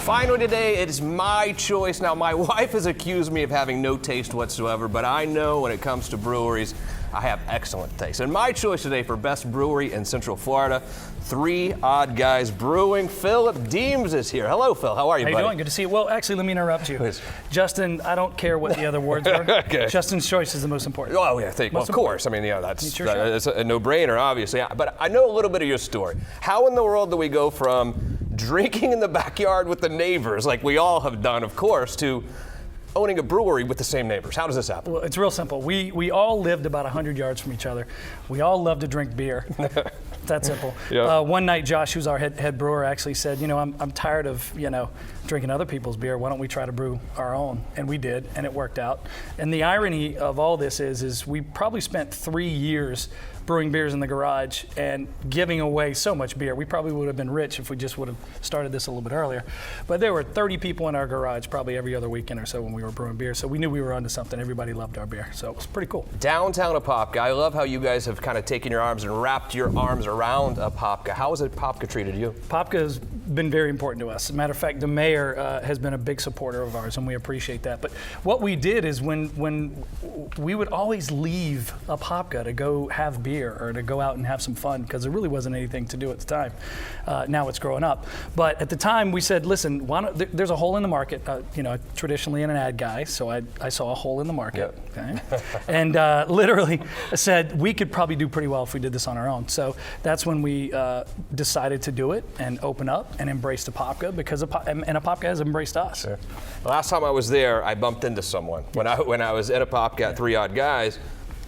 Finally today, it is my choice. Now, my wife has accused me of having no taste whatsoever, but I know when it comes to breweries, I have excellent taste. And my choice today for best brewery in Central Florida, 3 Odd Guys Brewing. Philip Deems is here. Hello, Phil. How are you, buddy? How you doing? Good to see you. Well, actually, let me interrupt you. Please. Justin, I don't care what the other words were. Okay. Justin's choice is the most important. Oh, yeah, of course. I mean, that's a no-brainer, obviously. But I know a little bit of your story. How in the world do we go from drinking in the backyard with the neighbors, like we all have done, of course, to owning a brewery with the same neighbors? How does this happen? Well, it's real simple. We all lived about 100 yards from each other. We all love to drink beer. That simple. Yep. One night, Josh, who's our head brewer, actually said, I'm tired of, drinking other people's beer. Why don't we try to brew our own? And we did, and it worked out. And the irony of all this is we probably spent 3 years brewing beers in the garage and giving away so much beer. We probably would have been rich if we just would have started this a little bit earlier. But there were 30 people in our garage probably every other weekend or so when we were brewing beer. So we knew we were onto something. Everybody loved our beer. So it was pretty cool. Downtown Apopka. I love how you guys have kind of taken your arms and wrapped your arms around Apopka. How has Apopka treated you? Apopka has been very important to us. As a matter of fact, the mayor has been a big supporter of ours, and we appreciate that. But what we did is when we would always leave Apopka to go have beer or to go out and have some fun, because there really wasn't anything to do at the time. Now it's growing up. But at the time we said, listen, there's a hole in the market. Traditionally an ad guy, so I saw a hole in the market. Yep. Okay? And literally said we could probably do pretty well if we did this on our own. So that's when we decided to do it and open up and embrace Apopka, because Apopka has embraced us. Sure. The last time I was there, I bumped into someone. When I was at Apopka at 3 Odd Guys,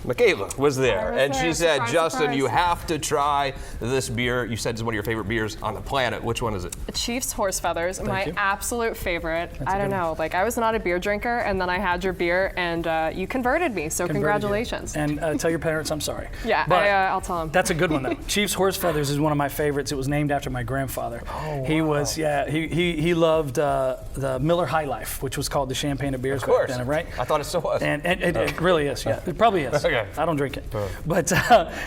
Michaela was there, and she said, Justin, you have to try this beer. You said it's one of your favorite beers on the planet. Which one is it? Chief's Horse Feathers, my absolute favorite. I don't know, I was not a beer drinker, and then I had your beer, and you converted me, so congratulations. And tell your parents I'm sorry. Yeah, I'll tell them. That's a good one, though. Chief's Horse Feathers is one of my favorites. It was named after my grandfather. Oh, he was, he loved the Miller High Life, which was called the champagne of beers back then, right? I thought it still was. And it really is, yeah. It probably is. Okay. I don't drink it. But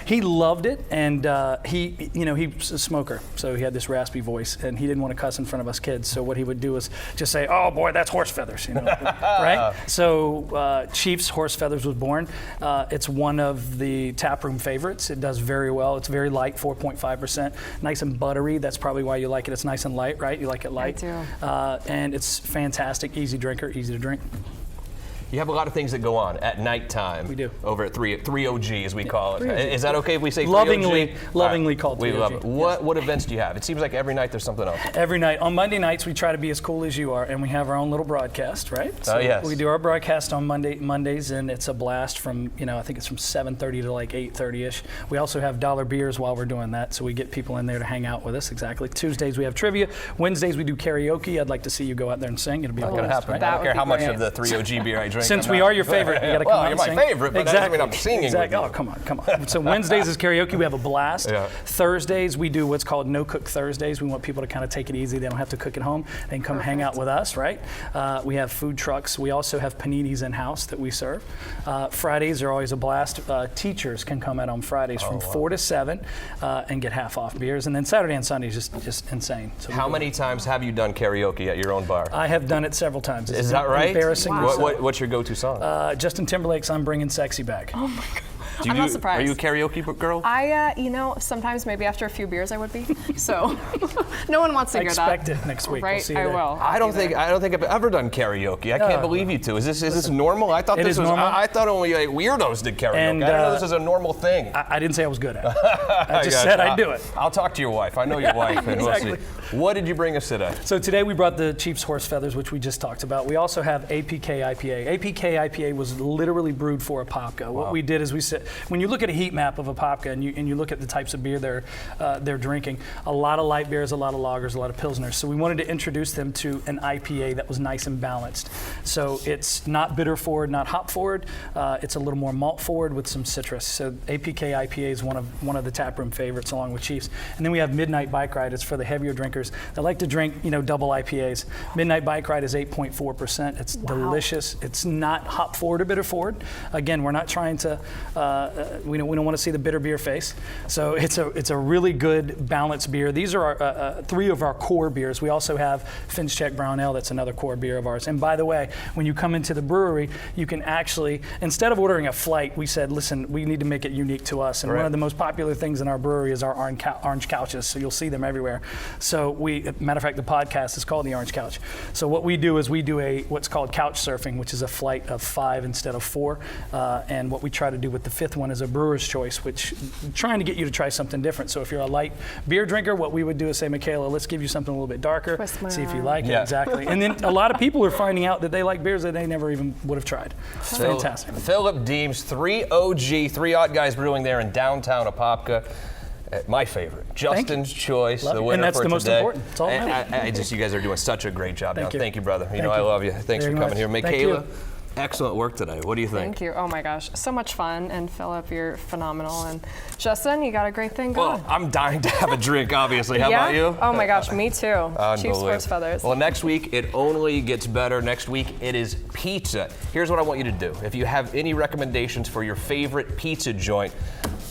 he loved it, and he was a smoker, so he had this raspy voice, and he didn't want to cuss in front of us kids. So what he would do is just say, "Oh boy, that's horse feathers," right? So Chief's Horse Feathers was born. It's one of the taproom favorites. It does very well. It's very light, 4.5%, nice and buttery. That's probably why you like it. It's nice and light, right? You like it light. I do. And it's fantastic, easy drinker, easy to drink. You have a lot of things that go on at nighttime. We do. Over at 3OG, as we call it. Is that okay if we say 3OG? Lovingly called 3OG. We love it. What events do you have? It seems like every night there's something else. Every night. On Monday nights, we try to be as cool as you are, and we have our own little broadcast, right? So yes. We do our broadcast on Mondays, and it's a blast from, I think it's from 7:30 to like 8:30-ish. We also have dollar beers while we're doing that, so we get people in there to hang out with us, exactly. Tuesdays, we have trivia. Wednesdays, we do karaoke. I'd like to see you go out there and sing. It'll be going to happen. Right? I don't care how much of the 3OG beer I drink. Since we are your favorite, you got to come out you're and my sing. favorite, but that doesn't mean I'm singing. Exactly. Oh, come on. So Wednesdays is karaoke. We have a blast. Yeah. Thursdays, we do what's called No Cook Thursdays. We want people to kind of take it easy. They don't have to cook at home. They can come hang out with us, right? We have food trucks. We also have paninis in-house that we serve. Fridays are always a blast. Teachers can come out on Fridays from 4 to 7 and get half off beers. And then Saturday and Sunday is just insane. So how many times have you done karaoke at your own bar? I have done it several times. Is that right? Embarrassing. Wow. What's your go-to song? Justin Timberlake's I'm Bringing Sexy Back. Oh my God. I'm not surprised. Are you a karaoke girl? Sometimes maybe after a few beers I would be. So no one wants to hear that. I expect it next week. Right, We'll see you I there. will. I don't think I've ever done karaoke. I can't believe you two. Is this normal? I thought It this is was. normal. I thought only weirdos did karaoke. And, I didn't know this is a normal thing. I didn't say I was good at it. I just said I'd do it. I'll talk to your wife. I know your wife, and Exactly. we'll see. What did you bring us today? So today we brought the Chief's Horse Feathers, which we just talked about. We also have APK IPA. APK IPA was literally brewed for Apopka. Wow. What we did is we said, when you look at a heat map of Apopka and you look at the types of beer they're drinking, a lot of light beers, a lot of lagers, a lot of pilsners. So we wanted to introduce them to an IPA that was nice and balanced. So it's not bitter forward, not hop forward. It's a little more malt forward with some citrus. So APK IPA is one of the taproom favorites along with Chiefs. And then we have Midnight Bike Ride. It's for the heavier drinkers that like to drink, double IPAs. Midnight Bike Ride is 8.4%. It's delicious. It's not hop forward or bitter forward. Again, we're not trying to We don't want to see the bitter beer face. So it's a really good balanced beer. These are our, 3 of our core beers. We also have Finch Check Brown Ale. That's another core beer of ours. And by the way, when you come into the brewery, you can actually, instead of ordering a flight, we said, listen, we need to make it unique to us. And one of the most popular things in our brewery is our orange couches. So you'll see them everywhere. So matter of fact, the podcast is called The Orange Couch. So what we do is we do what's called couch surfing, which is a flight of 5 instead of 4. And what we try to do with the 5th one is a brewer's choice, which trying to get you to try something different. So if you're a light beer drinker, what we would do is say, Michaela, let's give you something a little bit darker, see if you like it. Exactly. And then a lot of people are finding out that they like beers that they never even would have tried. It's fantastic. Philip Deems, 3 Odd Guys Brewing there in downtown Apopka. My favorite, Justin's Choice, the winner and that's for the most today. important. It's all about. You guys are doing such a great job. Thank you, brother. I love you. Thanks for coming here. Michaela, Thank excellent work today. What do you think? Thank you. Oh my gosh, so much fun. And Philip, you're phenomenal. And Justin, you got a great thing going. Well, I'm dying to have a drink, obviously. How about you? Oh my gosh, me too. Chiefs first feathers. Well, next week, it only gets better. Next week, it is pizza. Here's what I want you to do. If you have any recommendations for your favorite pizza joint,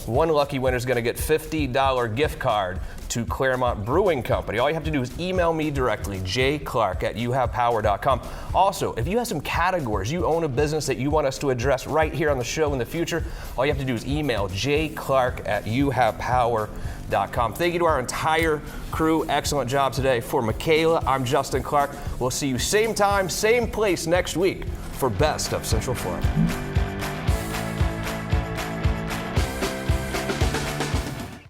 one lucky winner is going to get $50 gift card to Claremont Brewing Company. All you have to do is email me directly, jclark@youhavepower.com. Also, if you have some categories, you own a business that you want us to address right here on the show in the future, all you have to do is email jclark@youhavepower.com. Thank you to our entire crew. Excellent job today. For Michaela, I'm Justin Clark. We'll see you same time, same place next week for Best of Central Florida.